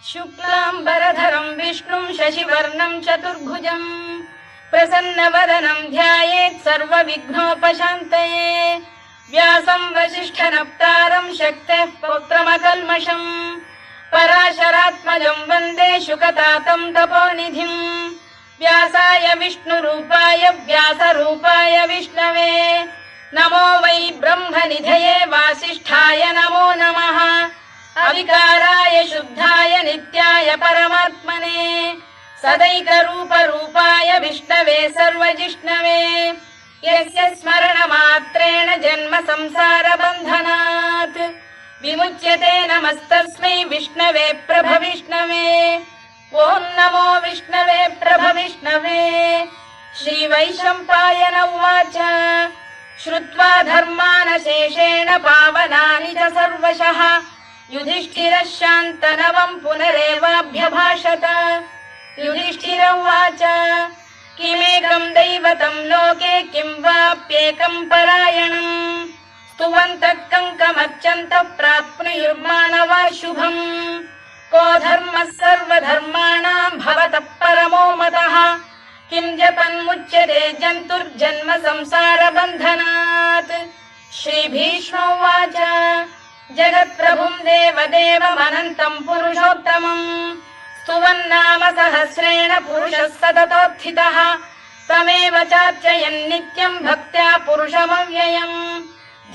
शुक्लाम्बरधरं विष्णुं शशिवर्णं चतुर्भुजं प्रसन्नवदनं ध्यायेत् सर्वविघ्नोपशान्तये। व्यासं वसिष्ठनप्तारं शक्तेः पौत्रमकल्मषं पराशरात्मजं वन्दे शुकतातं तपोनिधिं। व्यासाय विष्णुरूपाय व्यासरूपाय विष्णवे नमो वै ब्रह्मनिधये वासिष्ठाय नमो नमः। अविकाराय शुद्धाय नित्याय परमात्मने सदैकरूपरूपाय विष्णवे सर्वजिष्णवे यस्य स्मरणमात्रेण जन्म संसारबन्धनात् विमुच्यते। नमस्तस्मै विष्णवे प्रभविष्णवे। ॐ नमो विष्णवे प्रभविष्णवे। श्रीवैशम्पायन उवाच श्रुत्वा धर्मानशेषेण पावनानि च सर्वशः युधिष्ठिरः शान्तनवं पुनरेवाभ्यभाषत। युधिष्ठिर उवाच किमेकं दैवतं लोके किं वाप्येकं परायणम् स्तुवन्तः कङ्कमर्चन्तः प्राप्नुयुर्मानवा शुभम्। को धर्मः सर्वधर्माणां भवतः परमो मतः किं जपन्मुच्यते जन्तुर्जन्म संसारबन्धनात्। श्रीभीष्म उवाच जगत्प्रभुं देवदेवमनन्तं पुरुषोत्तमं स्तुवन्नाम सहस्रेण पुरुषः सततोत्थितः तमेव चार्चयन् नित्यं भक्त्या पुरुषमव्ययम्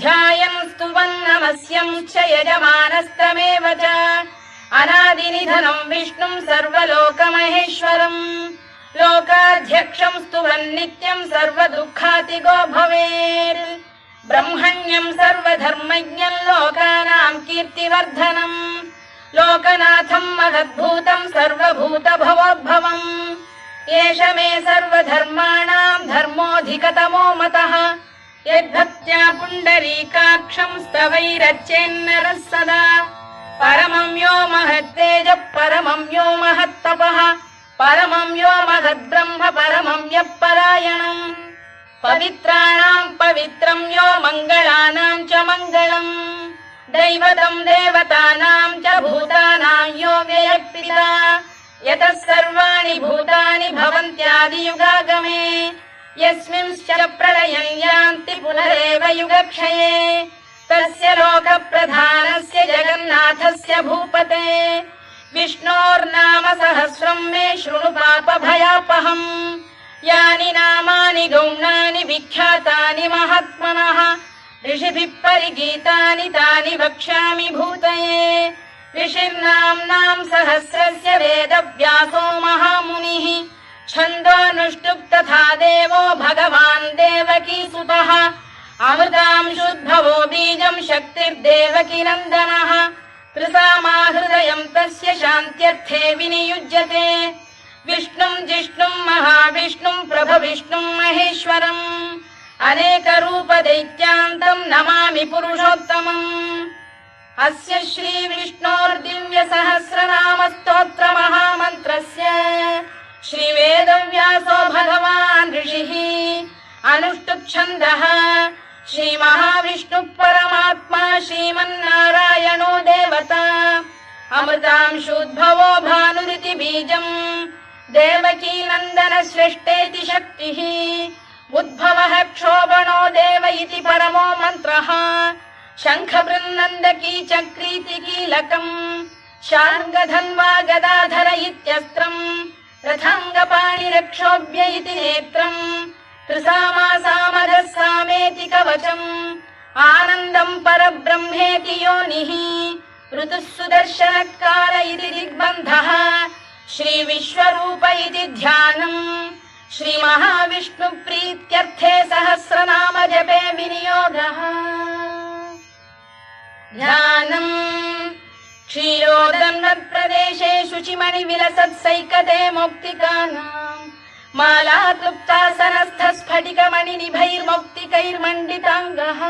ध्यायन् स्तुवन् नमस्यंश्च यजमानस्तमेव च अनादिनिधनं विष्णुं सर्वलोकमहेश्वरम् लोकाध्यक्षं स्तुवन् नित्यं सर्वदुःखातिगो भवेत्। ब्रह्मण्यं सर्वधर्मज्ञं लोकानां कीर्तिवर्धनम् लोकनाथं महद्भूतं सर्वभूतभवोद्भवम् एष मे सर्वधर्माणां धर्मोऽधिकतमो मतः यद्भक्त्या पुण्डरीकाक्षं स्तवैरच्चेन्नरः सदा। परमं यो महत्तेजः परमं यो महत्तपः परमं यो महद्ब्रह्म परमं यः परायणम् पवित्राणां पवित्रं यो मङ्गलानां च मङ्गलम् दैवतं देवतानां च भूतानां यो व्ययः यतः सर्वाणि भूतानि भवन्त्यादियुगागमे यस्मिंश्च प्रलयं यान्ति पुनरेव युगक्षये तस्य लोकप्रधानस्य जगन्नाथस्य भूपते विष्णोर्नाम सहस्रं मे शृणु पापभयापहम्। यानि नामानि गौणानि विख्यातानि महात्मनः ऋषिभिः परिगीतानि तानि वक्ष्यामि भूतये। ऋषिर्नाम्नां सहस्रस्य वेदव्यासो महामुनिः छन्दोऽनुष्टुप् तथा देवो भगवान् देवकीसुतः अमृतांशुद्भवो बीजं शक्तिर्देवकी नन्दनः त्रिसामा हृदयं तस्य शान्त्यर्थे विनियुज्यते। विष्णुं जिष्णुं महाविष्णुं प्रभविष्णुं महेश्वरम् अनेकरूपदैत्यान्तं नमामि पुरुषोत्तमम्। अस्य श्रीविष्णोर्दिव्यसहस्रनामस्तोत्रमहामन्त्रस्य श्रीवेदव्यासो भगवान् ऋषिः अनुष्टुप्-छन्दः श्रीमहाविष्णुः परमात्मा श्रीमन्नारायणो देवता अमृतांशोद्भवो भानुरिति बीजम् देवकी नन्दन श्रेष्ठेति शक्तिः उद्भवः क्षोभणो देव इति परमो मन्त्रः शङ्खबृन्नन्दकी चक्रीति कीलकम् शार्ङ्गधन्वा गदाधर इत्यस्त्रम् रथाङ्गपाणिरक्षोभ्य इति नेत्रम् त्रिसामा सामरः सामेति कवचम् आनन्दम् परब्रह्मेति योनिः ऋतुः सुदर्शनकाल इति दिग्बन्धः श्रीविश्वरूप इति ध्यानम् श्रीमहाविष्णुप्रीत्यर्थे सहस्रनाम जपे विनियोगः। ध्यानम् क्षीरोदन्वत्प्रदेशे शुचिमणिविलसत्सैकते मौक्तिकानाम् मालाक्लुप्तासनस्थस्फटिकमणिनिभैर्मौक्तिकैर्मण्डिताङ्गः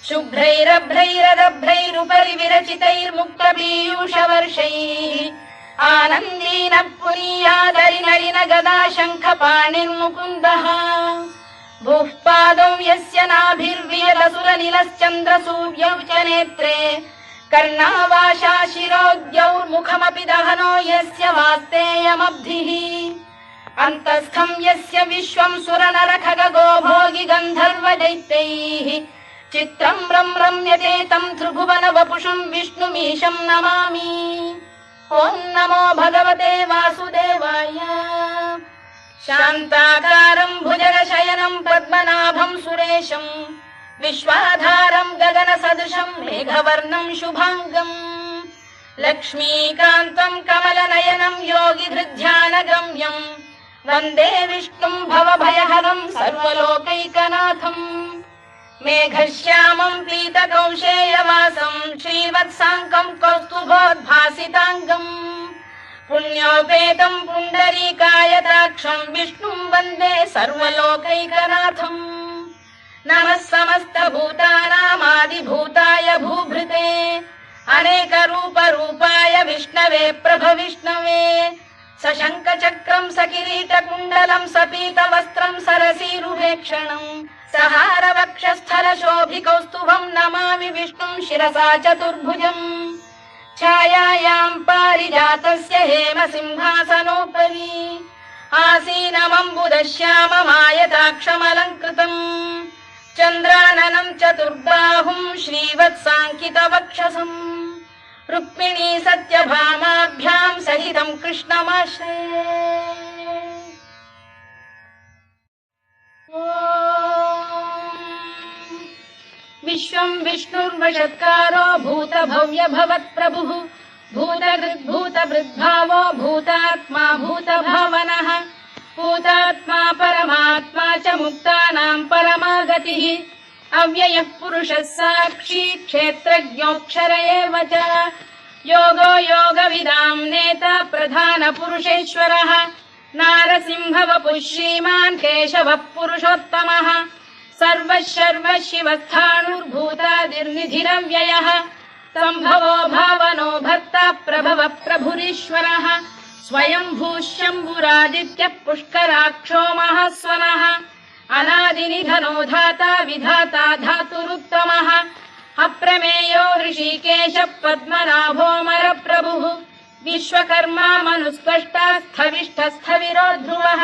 शुभ्रैरभ्रैरदभ्रैरुपरि विरचितैर्मुक्तपीयूषवर्षैः आनन्दीनः पुनीयादरिनलिन गदा शङ्खपाणिर्मुकुन्दः भूः पादौ यस्य नाभिर्वियलसुरनिलश्चन्द्रसूर्यौ च नेत्रे कर्णावाशा शिरोद्यौर्मुखमपि दहनो यस्य वास्तेयमब्धिः अन्तस्थं यस्य विश्वं सुरनरखगो भोगि गन्धर्व दैत्यैः चित्रं रम्यते तं त्रिभुवन वपुषं विष्णुमीशं नमामि। ॐ नमो भगवते वासुदेवाय। शान्ताकारं भुजगशयनं पद्मनाभं सुरेशं विश्वाधारं गगनसदृशं मेघवर्णं शुभाङ्गम् लक्ष्मीकान्तं कमलनयनं योगिधृध्यानगम्यं वन्दे विष्णुं भवभयहरं सर्वलोकैकनाथम् मेघश्यामं पीतकौशेयवासं श्रीवत्साङ्कं कौस्तुभोद्भासिताङ्गम् पुण्योपेतं पुण्डरीकायताक्षं विष्णुं वन्दे सर्वलोकैकनाथम् नमः समस्तभूतानामादिभूताय भूभृते अनेकरूपरूपाय विष्णवे प्रभविष्णवे सशङ्खचक्रं सकिरीटकुण्डलं सपीतवस्त्रं सरसीरुभेक्षणं सहारवक्षस्थलशोभिकौस्तुभं नमामि विष्णुं शिरसा चतुर्भुजम् छायायां पारिजातस्य हेमसिंहासनोपरि आसीनमम्बुदश्याममायताक्षमलङ्कृतम् चन्द्राननं चतुर्बाहुं श्रीवत्साङ्कितवक्षसम् रुक्मिणी सत्यभामाभ्यां सहितं कृष्णमाश्रये। विश्वं विष्णुर्वषत्कारो भूतभव्य भवत्प्रभुः भूतभृद्भावो भूतात्मा भूतभावनः भूतात्मा परमात्मा च मुक्तानां परमागतिः अव्ययः पुरुषः साक्षी क्षेत्रज्ञोऽक्षर एव च योगो योगविदां नेता प्रधानपुरुषेश्वरः नारसिंहवपुः श्रीमान् केशवः पुरुषोत्तमः सर्वः शर्व शिवस्थाणुर्भूतादिर्निधिरव्ययः सम्भवो भावनो भर्ता प्रभवः प्रभुरीश्वरः स्वयंभूः शम्भुरादित्यः पुष्कराक्षो महास्वनः अनादिनिधनो धाता विधाता धातुरुत्तमः अप्रमेयो ऋषिकेशः पद्मनाभोऽमरप्रभुः विश्वकर्मा मनुस्पष्टा स्थविष्ठस्थविरो ध्रुवः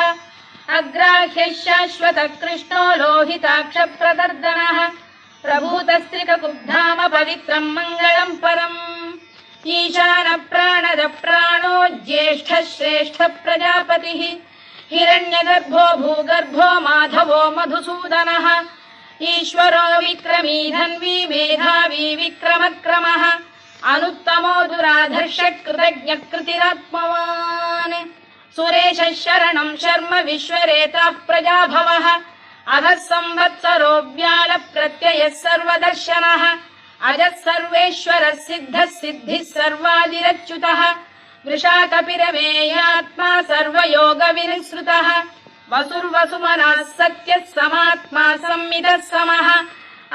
अग्राह्यः शाश्वतः कृष्णो लोहिताक्षप्रदर्दनः प्रभूतस्त्रिककुब्धाम पवित्रम् मङ्गलम् परम् ईशानः प्राणदः प्राणो ज्येष्ठः श्रेष्ठः प्रजापतिः हिरण्यगर्भो भूगर्भो माधवो मधुसूदनः ईश्वरो विक्रमी धन्वी मेधावी विक्रमक्रमः अनुत्तमो दुराधर्षः कृतज्ञः कृतिरात्मवान् सुरेशः शरणं शर्म विश्वरेता प्रजाभवः अधः संवत्सरो व्यालः प्रत्ययः सर्वदर्शनः अजः सर्वेश्वरः सिद्धः सिद्धिः सर्वादिरच्युतः वृषाकपिरमेयात्मा सर्वयोगविनिसृतः वसुर्वसुमनः सत्यः समात्मा संमितः समः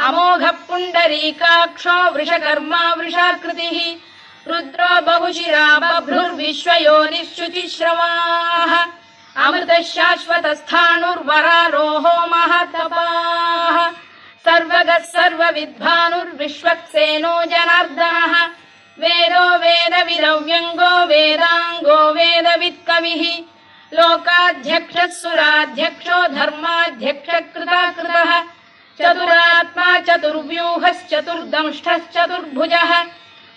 अमोघः पुण्डरीकाक्षो वृषकर्मा वृषाकृतिः रुद्रो बहुशिरा बभ्रुर्विश्वयोनिश्चुतिश्रवाः अमृतः शाश्वतस्थाणुर्वरारोहो महातपाः सर्वगः सर्वविद्भानुर्विश्वक्सेनो जनार्दनः वेदो वेदविदव्यङ्गो वेदाङ्गो वेदवित्कविः लोकाध्यक्षः सुराध्यक्षो धर्माध्यक्षः कृताकृतः चतुरात्मा चतुर्व्यूहश्चतुर्दंष्टश्चतुर्भुजः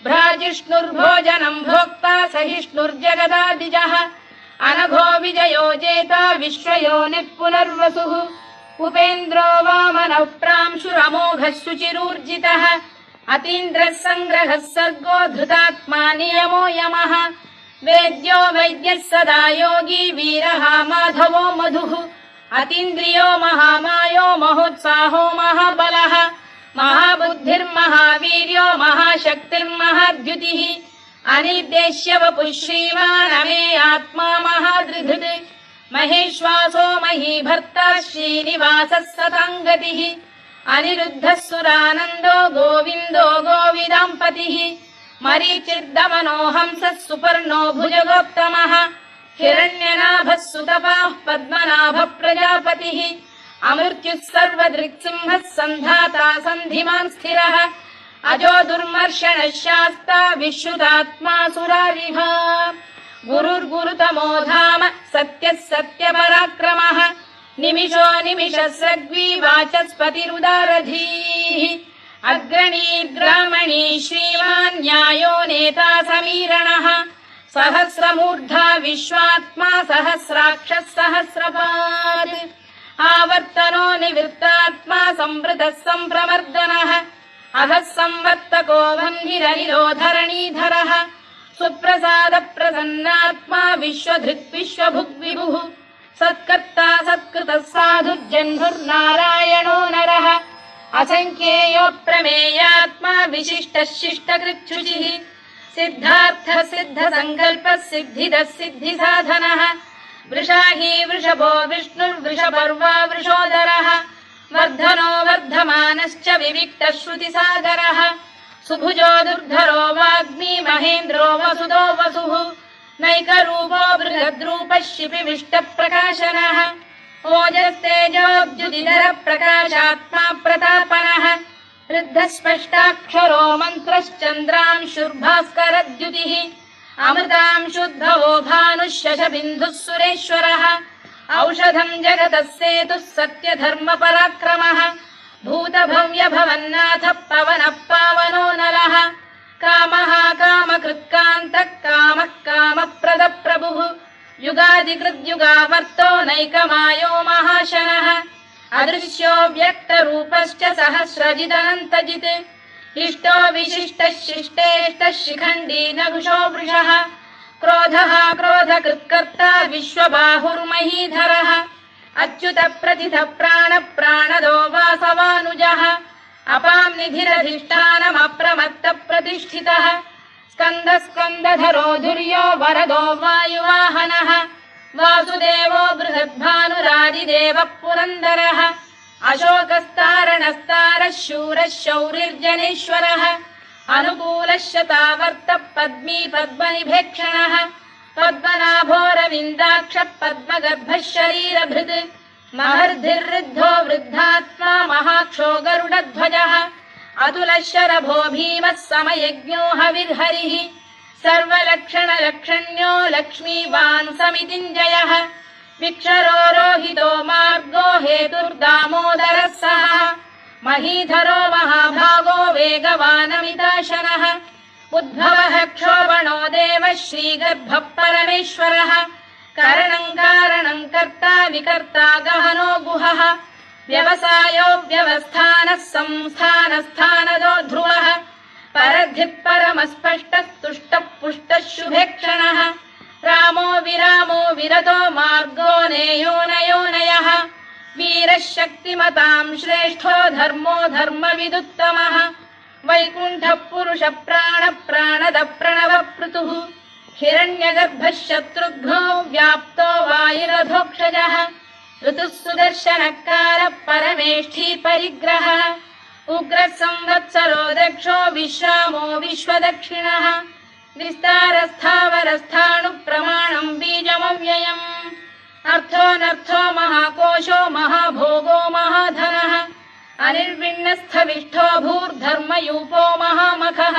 भ्राजिष्णुर्भोजनं भोक्ता सहिष्णुर्जगदादिजः अनघो विजयो जेता विश्वयोनिः पुनर्वसुः उपेन्द्रो वामनः प्रांशुरमोघः शुचिरूर्जितः अतीन्द्रः सङ्ग्रहः सर्गो धृतात्मा नियमो यमः वेद्यो वैद्यः सदा योगी वीरः माधवो मधुः अतीन्द्रियो महामायो महोत्साहो महाबलः महाबुद्धिर्महावीर्यो महाशक्तिर्महाद्युतिः अनिर्देश्य वपुः श्रीमान् अमे आत्मा महाधृधृत् महेश्वासो महीभर्ता श्रीनिवासः सताङ्गतिः अनिरुद्धः सुरानन्दो गोविन्दो गोविदाम्पतिः मरीचिर्दमनो हंसः सुपर्णो भुजगोत्तमः हिरण्यनाभः सुतपाः पद्मनाभः प्रजापतिः अमृत्युः सर्वदृक्सिंहः सन्धाता सन्धिमान् स्थिरः अजो दुर्मर्षणः शास्ता विश्रुतात्मा सुरारिः गुरुर्गुरुतमो धाम सत्यः सत्यपराक्रमः निमिषो निमिषस्रग्वी वाचस्पतिरुदारधीः अग्रणी श्रीमान् न्यायो नेता समीरणः सहस्रमूर्धा विश्वात्मा सहस्राक्षः सहस्रपात् आवर्तनो निवृत्तात्मा संवृतः सम्प्रमर्दनः अधः संवर्तको वह्निरनिरो धरणीधरः सुप्रसाद प्रसन्नात्मा विश्वधृक् विश्वभुग्विभुः सत्कर्ता सत्कृतः साधुर्जह्नुर्नारायणो नरः असंख्येयो प्रमेयात्मा विशिष्टः शिष्टकृच्छुचिः सिद्धार्थ सिद्ध संकल्पः सिद्धिदः सिद्धिसाधनः वृषाही वृषभो विष्णुर्वृषपर्वा वृषोदरः वर्धनो वर्धमानश्च विविक्तः श्रुतिसागरः सुभुजो दुर्धरो वाग्मी महेन्द्रो वसुदो वसुः नैकरूपो बृहद्रूपः शिपिविष्टप्रकाशनः ओजस्तेजोऽब्जुदिधर प्रकाशात्मा प्रतापनः वृद्धस्पष्टाक्षरो मन्त्रश्चन्द्रांशुर्भास्करद्युतिः अमृतांशुद्भवो भानुः शशबिन्दुः सुरेश्वरः औषधम् जगतः सेतुः सत्यधर्मपराक्रमः भूतभव्यभवन्नाथः पवनः पावनो नरः कामः कामकृत्कान्तः कामः कामप्रदप्रभुः युगादिकृद्युगावर्तो नैकमायो महाशनः अदृश्यो व्यक्तरूपश्च सहस्रजिदनन्तजित् इष्टो विशिष्टः शिष्टेष्टः शिखण्डी नकुशो वृषः क्रोधः क्रोधकृत्कर्ता विश्वबाहुर्महीधरः अच्युत प्रथितः प्राणदो वासवानुजः अपां निधिरधिष्ठानमप्रमत्त प्रतिष्ठितः स्कन्दधरो धुर्यो वरदो वायुवाहनः वासुदेवो बृहद्भानुरादिदेवः पुरन्दरः अशोकस्तारणस्तारः शूरः शौरिर्जनेश्वरः अनुकूलः शतावर्तः पद्मी पद्मनिभेक्षणः पद्मनाभोरविन्दाक्षः पद्मगर्भः शरीरभृत् महर्धिर्वृद्धो वृद्धात्मा महाक्षो गरुडध्वजः अतुलः शरभो भीमः समयज्ञो हविर्हरिः सर्वलक्षणलक्षण्यो लक्ष्मीवान् समितिञ्जयः विक्षरो रोहितो मार्गो हेतुर्दामोदरः सः महीधरो महाभागो वेगवानमिताशनः उद्भवः क्षोभणो देवः श्रीगर्भः परमेश्वरः करणम् कारणम् कर्ता विकर्ता गहनो गुहः व्यवसायो व्यवस्थानः संस्थानस्थानदो ध्रुवः परद्धिः परमस्पष्टः तुष्टः पुष्टः शुभेक्षणः रामो विरामो विरतो मार्गो नेयो नयोनयः वीरः शक्तिमताम् श्रेष्ठो धर्मो धर्मविदुत्तमः वैकुण्ठः पुरुषः प्राणद प्रणवः पृतुः हिरण्यगर्भः शत्रुघ्नो व्याप्तो वायुरधोक्षजः ऋतुः सुदर्शनकारः परमेष्ठी परिग्रहः उग्रः संवत्सरो दक्षो विश्रामो विश्वदक्षिणः विस्तारस्थावरस्थाणुः प्रमाणम् बीजमव्ययम् अर्थोऽनर्थो महाकोशो महाभोगो महाधनः अनिर्विण्णस्थविष्ठो भूर्धर्मयूपो महामखः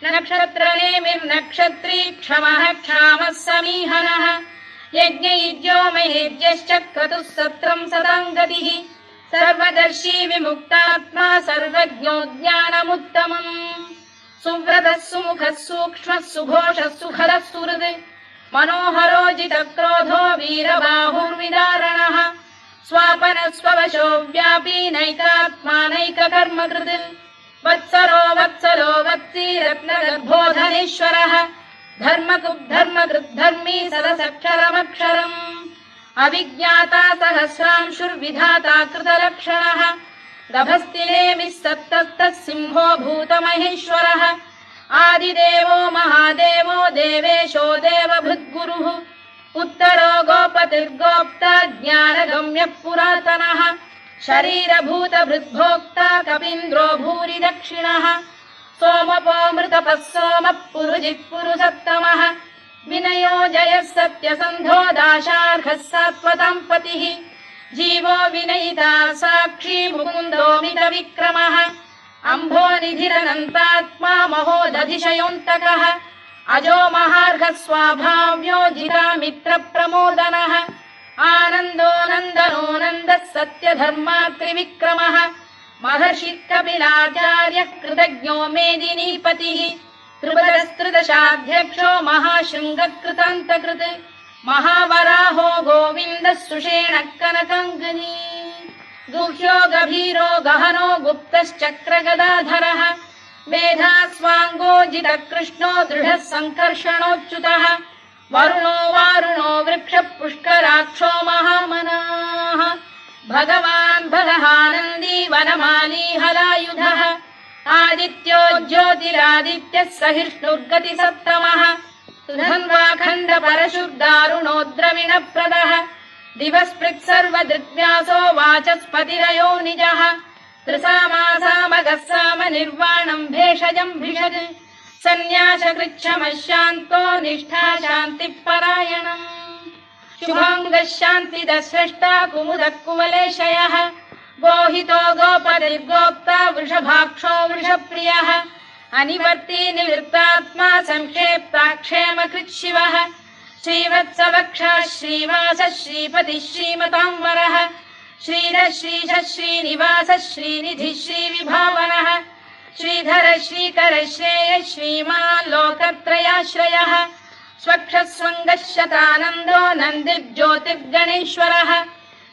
नक्षत्रनेमिर्नक्षत्री क्षमः क्षामः समीहनः यज्ञयुज्यो महेज्यश्च क्रतुः सत्रम् सदाम् गतिः सर्वदर्शी विमुक्तात्मा सर्वज्ञो ज्ञानमुत्तमम् सुव्रतः सुमुखः सूक्ष्मः सुघोषः सुखदः सुहृद् मनोहरो जितक्रोधो वीरबाहुर्विदारणः स्वापनः स्ववशो व्यापी नैकात्मा नैककर्मकृत् वत्सलो वत्सी रत्नगर्भोधनेश्वरः धर्मकृद्धर्मी सदसक्षरमक्षरम् अविज्ञाता सहस्रांशुर्विधाता कृतलक्षणः गभस्तिनेमिः सप्तस्तः सिंहो भूतमहेश्वरः आदिदेवो महादेवो देवेशो देवभृद्गुरुः उत्तरो गोपतिर्गोप्ता ज्ञानगम्यः पुरातनः शरीरभूतभृद्भोक्ता कपीन्द्रो भूरि दक्षिणः सोमपोऽमृतपः सोमः पुरुजित् पुरुषत्तमः विनयो जयः सत्यसन्धो दाशार्हः सात्वताम् पतिः जीवो विनयिता साक्षी मुकुन्दो मितविक्रमः अम्भोनिधिरनन्तात्मा महोदधिशयोऽन्तकः अजो महार्घ स्वाभाव्यो जितामित्रप्रमोदनः आनन्दो नन्दनो नन्दः सत्यधर्मात्रिविक्रमः महर्षिकपिलाचार्यः कृतज्ञो मेदिनीपतिः त्रिपदस्त्रिदशाध्यक्षो महाशृङ्गकृतान्तकृत् महावराहो गोविन्दः सुषेणः कनकाङ्गनी गुह्यो गभीरो गहनो गुप्तश्चक्रगदाधरः मेधास्वाङ्गोजितः कृष्णो दृढः सङ्कर्षणोच्युतः वरुणो वारुणो वृक्षः पुष्कराक्षो महामनाः भगवान् भगहानन्दी वनमाली हलायुधः आदित्यो ज्योतिरादित्यः सहिष्णुर्गतिसत्तमः सुधन्वाखण्ड परशुर्दारुणो द्रविणप्रदः दिवस्पृक् सर्वदृग्व्यासो वाचस्पतिरयो निजः त्रिसामासामगः साम निर्वाणम् भेषजम् भिषज सन्न्यासकृच्छमशान्तो निष्ठा शान्तिपरायणम् शुभाङ्गः शान्तिदः स्रष्टा कुमुदः कुवलेशयः गोहितो गोपतिर्गोप्ता वृषभाक्षो वृषप्रियः अनिवर्ती निवृत्तात्मा संक्षेप्ताक्षेमकृत् शिवः श्रीवत्सवक्षः श्रीवासः श्रीपतिः श्रीमताम्बरः श्रीधः श्रीशः श्रीनिवासः श्रीनिधिः श्रीविभावनः श्रीधर श्रीकर श्रेयः श्रीमान् लोकत्रयाश्रयः स्वक्षः स्वङ्गः शतानन्दो नन्दिर्ज्योतिर्गणेश्वरः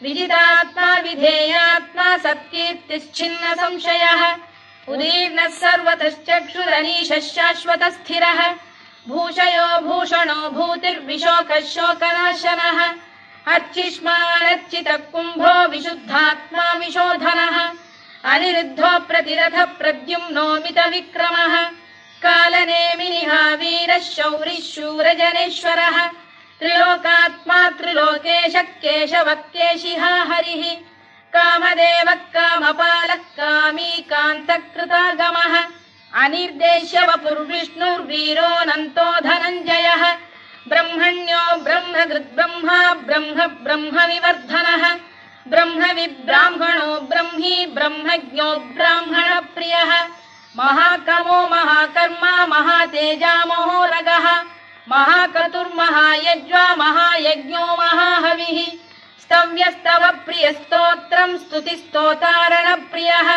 विजितात्मा विधेयात्मा सत्कीर्तिश्चिन्न संशयः उदीर्णः सर्वतश्चक्षुरनीशः शाश्वतः स्थिरः भूषयो भूषणो भूतिर्विशोकः शोकनाशनः अर्चिष्मानर्चितः कुम्भो विशुद्धात्मा विशोधनः अनिरुद्धो प्रतिरथ प्रद्युम्नो मितविक्रमः कालनेमिनिः वीरः शौरिः शूरजनेश्वरः त्रिलोकात्मा त्रिलोकेशः केशवः केशिहा हरिः कामदेवः कामपालः कामी कान्तकृतागमः अनिर्देश्य वपुर्विष्णुर्वीरोऽनन्तो धनञ्जयः ब्रह्मण्यो ब्रह्मकृद्ब्रह्मा ब्रह्म ब्रह्मविवर्धनः ब्रह्मविब्राह्मणो ब्रह्मी ब्रह्मज्ञो ब्राह्मणप्रियः महाकमो महाकर्मा महातेजा महोरगः महाक्रतुर्महायज्वा महायज्ञो महाहविः स्तव्यस्तव प्रियस्तोत्रम् स्तुतिस्तोतारणप्रियः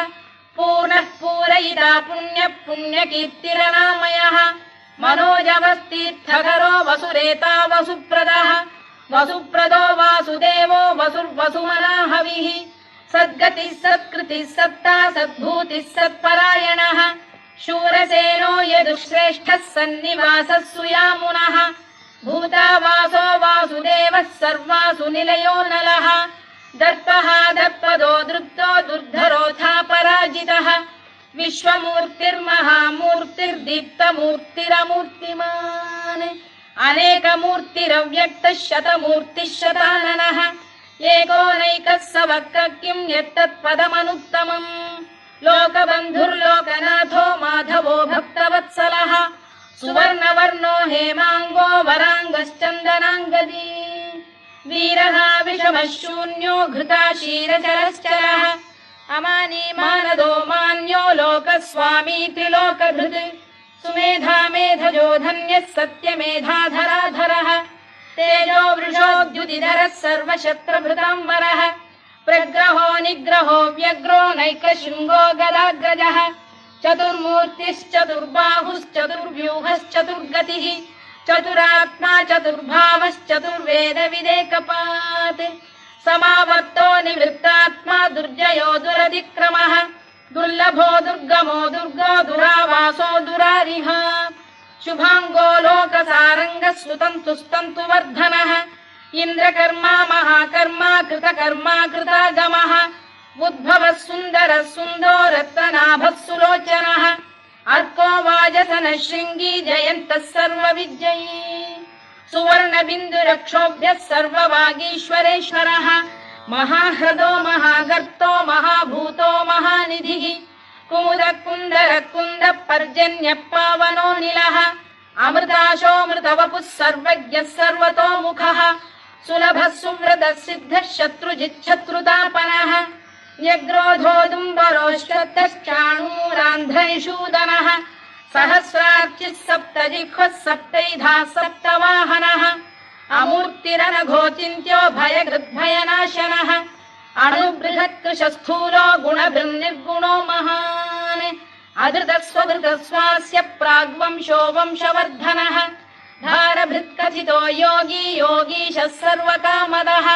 पूर्णः पूरयिता पुण्यः पुण्यकीर्तिरनामयः मनोजवस्तीर्थकरो वसुरेता वसुप्रदः वसुप्रदो वासुदेवो वसुर्वसुमनाहविः सद्गतिः सत्कृतिः सत्ता सद्भूतिः सत्परायणः शूरसेनो यदुश्रेष्ठः सन्निवासः सुयामुनः भूतावासो वासुदेवः सर्वासु निलयो नलः दर्पः दर्पदो दृप्तो दुर्धरोऽथा पराजितः विश्वमूर्तिर्महामूर्तिर्दीप्तमूर्तिरमूर्तिमान् अनेकमूर्तिरव्यक्तः शतमूर्तिः शताननः एकोनैकः स वक्र किम् यत्तत्पदमनुत्तमम् लोकबन्धुर्लोकनाथो माधवो भक्तवत्सलः सुवर्णवर्णो हेमाङ्गो वराङ्गश्चन्दनाङ्गदी वीरः विषमः शून्यो घृताशीरचरश्चरः अमानी मानदो मान्यो लोकस्वामी त्रिलोकधृत् सुमेधा मेधजो धन्यः सत्यमेधाधराधरः तेजो वृषोद्युतिधरः सर्वशत्रभृताम्बरः प्रग्रहो निग्रहो व्यग्रो नैकशृङ्गो गदाग्रजः चतुर्मूर्तिश्चतुर्बाहुश्चतुर्व्यूहश्चतुर्गतिः चतुरात्मा चतुर्भावश्चतुर्वेदविदेकपात् समावर्तो निवृत्तात्मा दुर्जयो दुरतिक्रमः दुर्लभो दुर्गमो दुर्गो दुरावासो दुरारिः शुभाङ्गो लोकसारङ्गः सुतन्तुस्तन्तु वर्धनः इन्द्रकर्मा महाकर्मा कृतकर्मा कृतागमः उद्भवः सुन्दरः सुन्दो रत्ननाभः सुलोचनः अर्को वाजसनः शृङ्गी जयन्तः सर्वविजयी सुवर्णबिन्दुरक्षोभ्यः सर्ववागीश्वरेश्वरः महाह्रदो महागर्तो महाभूतो महानिधिः कुमुदः कुन्दरः कुन्दः पर्जन्यः पावनो निलः अमृताशोऽमृतवपुः सर्वज्ञः सर्वतोमुखः सुलभः सुव्रतः सिद्धः शत्रुजिच्छत्रुतापनः न्यग्रोधोदुम्बरोश्चतश्चाणूरान्ध्रैषूदनः सहस्रार्चिः सप्तजिह्वः सप्तैधा सप्तवाहनः अमूर्तिरनघोचिन्त्यो भयकृद्भयनाशनः अणुबृहत्कृशस्थूलो गुणभृन्निर्गुणो महान् अधृतस्वधृतस्वास्य प्राग्वंशो वंशवर्धनः भारभृत्कथितो योगी योगीशः सर्वकामदः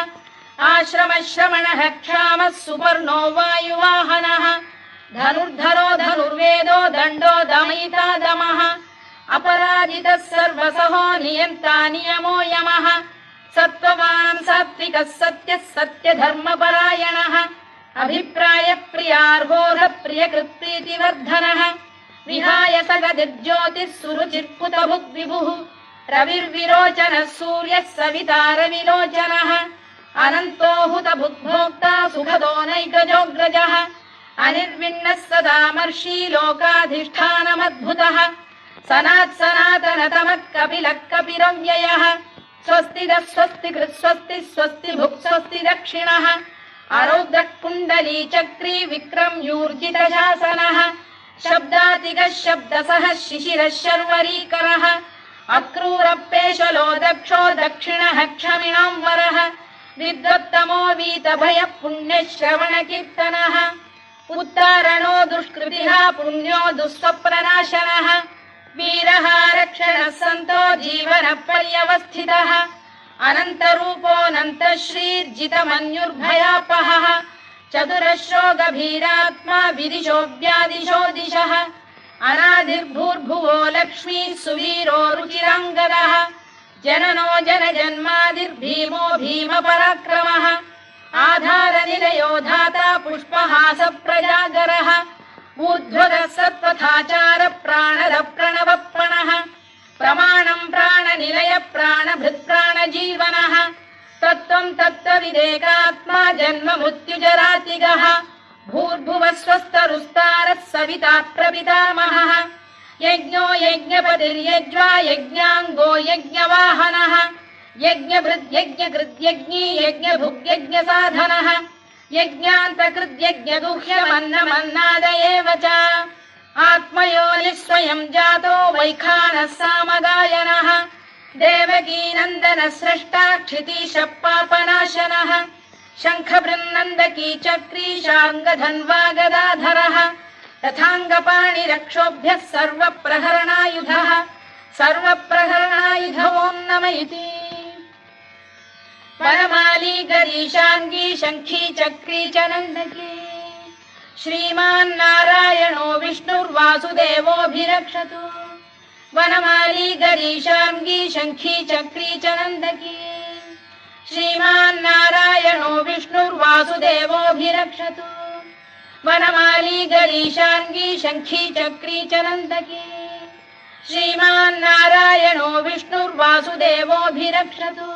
आश्रमश्रमणः क्षामः सुपर्णो वायुवाहनः धनुर्धरो धनुर्वेदो दण्डो दमयिता दमः अपराजितः सर्वसहो नियन्ता नियमो यमः सत्त्ववान् सात्विकः सत्यः सत्यधर्मपरायणः अभिप्रायप्रियार्होः प्रियकृत्प्रीतिवर्धनः विहाय सगदिर्ज्योतिः सुरुचिर्पुतभुग्विभुः रविर्विरोचनः सूर्यः सविता रविलोचनः अनन्तो हुतभुग्भोक्ता सुखदो नैकजोऽग्रजः अनिर्विण्णः सदामर्षी लोकाधिष्ठानमद्भुतः सनातनतमः कपिलः कपिरव्ययः स्वस्तिदः स्वस्तिकृत् स्वस्ति स्वस्ति भुक् स्वस्ति दक्षिणः आरौद्रः कुण्डली चक्री विक्रम्यूर्जितशासनः शब्दातिगः शब्दसः शिशिरः शर्वरीकरः अक्रूरपेशलो दक्षो दक्षिणः क्षमिणां वरः विद्वत्तमो वीतभयः पुण्यश्रवणकीर्तनः उत्तारणो दुष्कृतिः पुण्यो दुःस्वप्ननाशनः वीरः रक्षणः सन्तो जीवनपर्यवस्थितः अनन्तरूपोऽनन्तश्रीर्जितमन्युर्भयापहः चतुरश्रो गभीरात्मा विदिशो व्यादिशो दिशः अनादिर्भूर्भुवो लक्ष्मी सुवीरो रुचिराङ्गदः जननो जनजन्मादिर्भीमो भीमपराक्रमः आधारनिलयो धाता पुष्पहास प्रजागरः ऊर्ध्वगः सत्त्वथाचार प्राणद प्रणवप्रणः प्रमाणं प्राणनिलय प्राणभृत् प्राणजीवनः तत्त्वं तत्त्वविदेकात्मा जन्म मृत्युजरातिगः भूर्भुवः स्वस्तरुस्तारः सविता प्रपितामहः यज्ञो यज्ञपतिर्यज्वा यज्ञाङ्गो यज्ञवाहनः यज्ञभृद्यज्ञकृद्यज्ञी यज्ञभुग्यज्ञसाधनः यज्ञान्तकृद्यज्ञगुह्यमन्नमन्नाद एव च आत्मयोनिः स्वयं जातो वैखानः सामगायनः देवकीनन्दनः स्रष्टा क्षितीशः पापनाशनः शङ्खबृन्नन्दकी चक्री शार्ङ्गधन्वा गदाधरः तथाङ्गपाणिरक्षोभ्यः सर्वप्रहरणायुधः सर्वप्रहरणायुध ॐ नम इति वनमाली गरीशाङ्गी शङ्खी चक्री च नन्दकी श्रीमान्नारायणो विष्णुर्वासुदेवोऽभिरक्षतु वनमाली गरीशाङ्गी शङ्खी चक्री च नन्दकी श्रीमान्नारायणो विष्णुर्वासुदेवोऽभिरक्षतु वनमाली गरीशाङ्गी शङ्खी चक्री च नन्दकी श्रीमान्नारायणो विष्णुर्वासुदेवोऽभिरक्षतु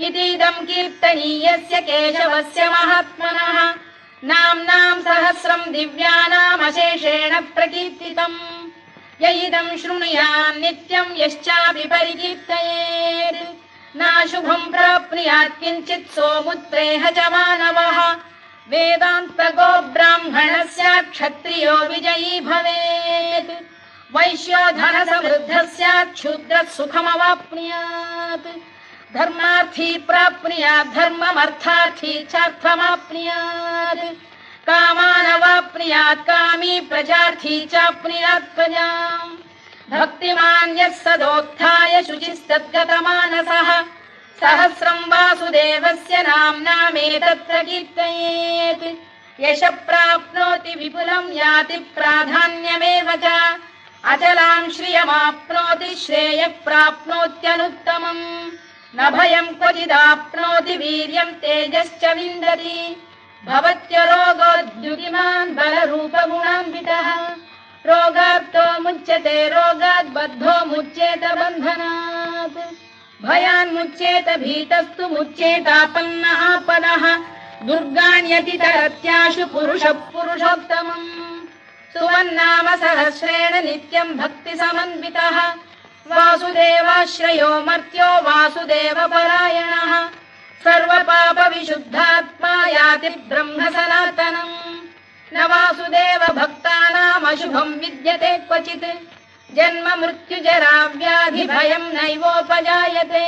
इतीदं कीर्तनीयस्य केशवस्य महात्मनः नाम्नां सहस्रं दिव्यानामशेषेण प्रकीर्तितम् य इदं शृणुयात् नित्यं यश्चापि परिकीर्तयेत् नाशुभं प्राप्नुयात् किञ्चित् सोमुत्प्रेह च मानवः वेदान्तको ब्राह्मणः स्यात् क्षत्रियो विजयी भवेत् वैश्यो धनसमृद्धः स्यात् शूद्रः सुखमवाप्नुयात् धर्मार्थी प्राप्नुयात् धर्ममर्थार्थी चार्थमाप्नुयात् कामानवाप्नुयात् कामी प्रजार्थी चाप्नुयात् प्रजाम् भक्तिमान् यः सदोत्थाय शुचिस्तद्गतमानसः सहस्रं वासुदेवस्य नाम्नामेतत्र कीर्तयेत् यशः प्राप्नोति विपुलं याति प्राधान्यमेव च अचलां श्रियमाप्नोति श्रेयः प्राप्नोत्यनुत्तमम् न भयं क्वचिदाप्नोति वीर्यं तेजश्च विन्दति भवत्य रोगोद्युतिमान् बलरूपगुणान्वितः रोगार्तो मुच्यते रोगात् बद्धो मुच्येत बन्धनात् भयान्मुच्येत भीतस्तु मुच्येतापन्न आपदः दुर्गाण्यतितरत्याशु पुरुषः पुरुषोत्तमम् सुवन्नाम सहस्रेण नित्यं वासुदेवाश्रयो मर्त्यो वासुदेवपरायणः सर्वपापविशुद्धात्मा याति ब्रह्म सनातनम् न वासुदेव भक्तानाम् अशुभम् विद्यते क्वचित् जन्म मृत्युजरा व्याधि भयम् नैवोपजायते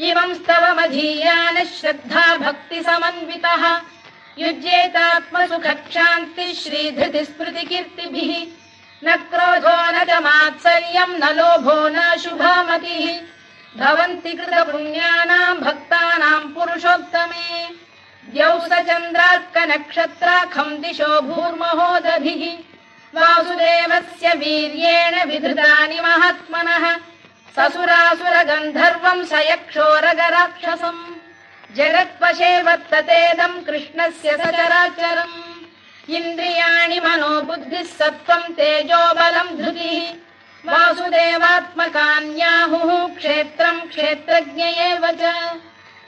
इमं स्तवमधीयानः श्रद्धा भक्ति समन्वितः युज्येतात्मसुखक्षान्ति श्रीधृति स्मृति कीर्तिभिः न क्रोधो न च मात्सर्यम् न लोभो न शुभा मतिः भवन्ति कृतपुण्यानाम् भक्तानाम् पुरुषोत्तमे द्यौः स चन्द्रार्कनक्षत्राखम् दिशो भूर्महोदधिः वासुदेवस्य वीर्येण विधृतानि महात्मनः ससुरासुर गन्धर्वम् स यक्षोरगराक्षसम् जगत्वशे वर्ततेदम् कृष्णस्य सचराचरम् इन्द्रियाणि मनो बुद्धिः सत्त्वम् तेजो बलम् धृतिः वासुदेवात्मकान्याहुः क्षेत्रम् क्षेत्रज्ञ एव च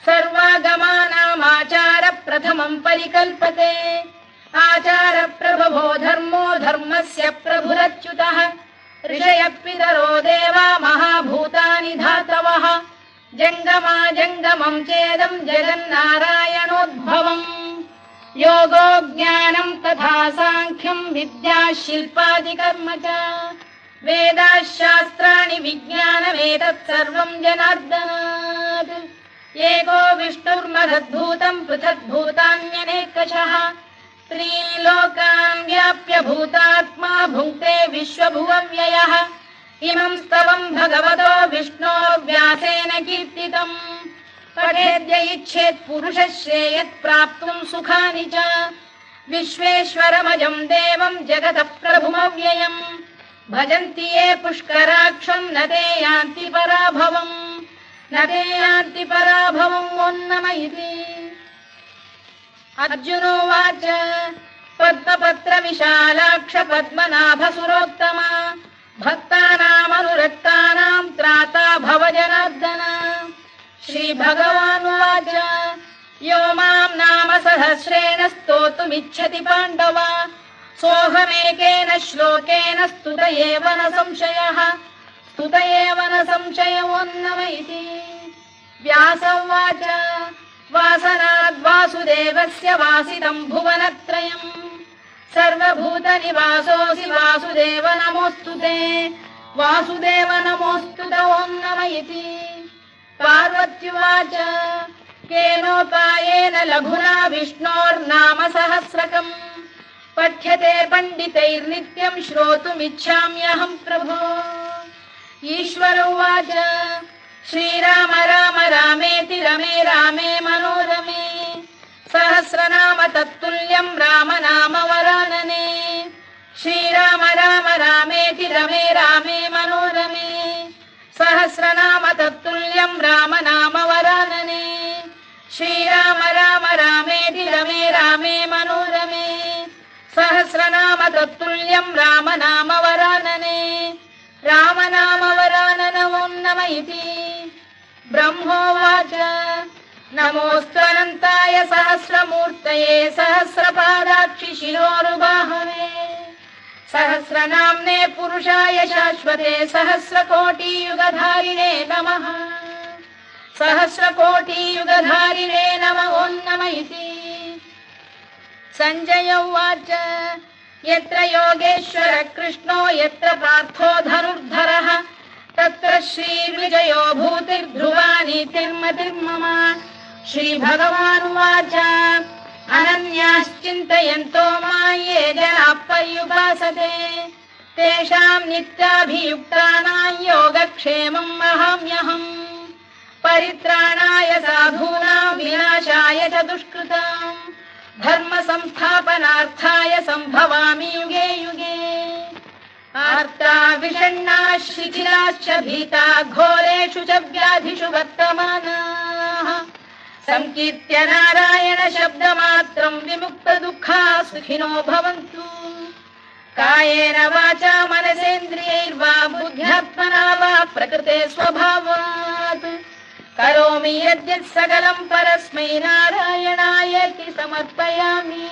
सर्वागमानामाचार प्रथमम् परिकल्पते आचार प्रभवो धर्मो धर्मस्य प्रभुरच्युतः ऋषयः पितरो देवा महाभूतानि धातवः जङ्गमा जङ्गमम् चेदम् जगन्नारायणोद्भवम् योगो ज्ञानम् तथा साङ्ख्यम् विद्या शिल्पादिकर्म च वेदाः शास्त्राणि विज्ञानमेतत् सर्वम् जनार्दनात् एको विष्णुर्महद्भूतम् पृथग्भूतान्यनेकशः त्रीन् लोकान् व्याप्य भूतात्मा भुङ्क्ते विश्वभुवव्ययः इमम् स्तवम् भगवतो विष्णोः व्यासेन कीर्तितम् पठेद्य इच्छेत् पुरुषः श्रेयत् प्राप्तुम् सुखानि च विश्वेश्वरमजम् देवम् जगतः प्रभुमव्ययम् भजन्ति ये पुष्कराक्षम् न ते यान्ति पराभवम् न ते यान्ति पराभवम् ओन्नम इति अर्जुनोवाच पद्मपत्र विशालाक्ष पद्मनाभ सुरोत्तमा भक्तानामनुरक्तानाम् त्राता भव जनार्दन श्रीभगवानुवाच यो माम् नाम सहस्रेण स्तोतुमिच्छति पाण्डव सोऽहमेकेन श्लोकेन स्तुत एव न संशयः स्तुत एव न संशयोन्नम इति व्यास उवाच वासनाद् वासुदेवस्य वासितम् भुवनत्रयम् सर्वभूतनिवासोऽसि वासुदेव नमोऽस्तु ते वासुदेव नमोऽस्तु ते ओन्नम इति पार्वत्युवाच केनोपायेन लघुना विष्णोर्नाम सहस्रकम् पठ्यते पण्डितैर्नित्यम् श्रोतुमिच्छाम्यहम् प्रभो ईश्वर उवाच श्रीराम राम रामेति रमे रामे मनोरमे सहस्रनाम तत्तुल्यम् राम नाम वरानने श्रीराम राम रामेति रमे रामे मनोरमे सहस्रनाम तत्तुल्यम् राम नाम वरानने श्रीराम राम रामेति रमे रामे मनोरमे सहस्रनाम तत्तुल्यम् राम नाम वरानने राम नाम वरानन ओन्नम इति ब्रह्मोवाच नमोऽस्त्वनन्ताय सहस्रमूर्तये सहस्रपादाक्षि शिरोरुबाहवे सहस्रनाम्ने पुरुषाय शाश्वते सहस्रकोटियुगधारिणे नमः सहस्रकोटियुगधारिणे नम ओन्नम इति सञ्जय उवाच यत्र योगेश्वर कृष्णो यत्र पार्थो धनुर्धरः तत्र श्रीविजयो भूतिर्ध्रुवा नीतिर्मतिर्मम श्रीभगवानुवाच अनन्याश्चिन्तयन्तो मां ये जनाः पर्युपासते तेषाम् नित्याभियुक्तानां योगक्षेमम् वहाम्यहम् परित्राणाय साधूनां विनाशाय च दुष्कृताम् धर्म संस्थापनार्थाय संभवामि युगे युगे आर्ता विषण्णाः शिथिलाश्च भीता घोरेषु च व्याधिषु वर्तमानाः संकीर्त्य नारायण शब्दमात्रम् विमुक्त दुःखाः सुखिनो भवन्तु कायेन वाचा मनसेन्द्रियैर्वा बुद्ध्यात्मना वा प्रकृते स्वभावात् करोमि यद्यत् सकलम् परस्मै नारायणायेति समर्पयामि।